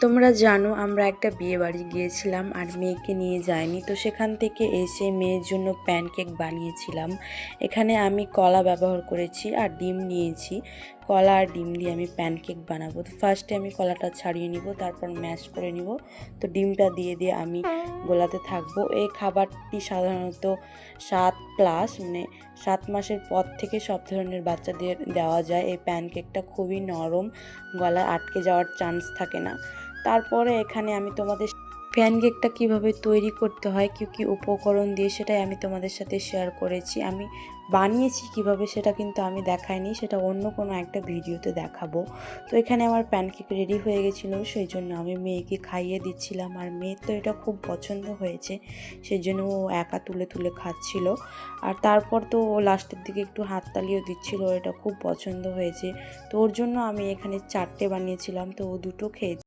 তোমরা জানো আমরা একটা বিয়ে বাড়ি গিয়েছিলাম আর মেয়েকে নিয়ে যাইনি, তো সেখান থেকে এসে মেয়ের জন্য প্যানকেক বানিয়েছিলাম। এখানে আমি কলা ব্যবহার করেছি আর ডিম নিয়েছি। কলা আর ডিম দিয়ে আমি প্যানকেক বানাবো। তো ফার্স্টে আমি কলাটা ছাড়িয়ে নিব, তারপর ম্যাশ করে নিব। তো ডিমটা দিয়ে দিয়ে আমি গোলাতে থাকবো। এই খাবারটি সাধারণত 7+ মানে 7 মাসের পর থেকে সব ধরনের বাচ্চাদের দেওয়া যায়। এই প্যানকেকটা খুবই নরম, গলায় আটকে যাওয়ার চান্স থাকে না। তারপরে এখানে আমি তোমাদের প্যানকেকটা কিভাবে তৈরি করতে হয়, কী কী উপকরণ দিয়ে, সেটাই আমি তোমাদের সাথে শেয়ার করেছি। আমি বানিয়েছি কিভাবে সেটা কিন্তু আমি দেখাইনি, সেটা অন্য কোনো একটা ভিডিওতে দেখাবো। তো এখানে আমার প্যানকেক রেডি হয়ে গেছিলো, সেই জন্য আমি মেয়েকে খাইয়ে দিচ্ছিলাম। আর মেয়ের তো এটা খুব পছন্দ হয়েছে, সেই জন্য ও একা তুলে তুলে খাচ্ছিল। আর তারপর তো ও লাস্টের দিকে একটু হাততালিও দিচ্ছিল, এটা খুব পছন্দ হয়েছে। তো ওর জন্য আমি এখানে 4টে বানিয়েছিলাম, তো ও 2টো খেয়েছে।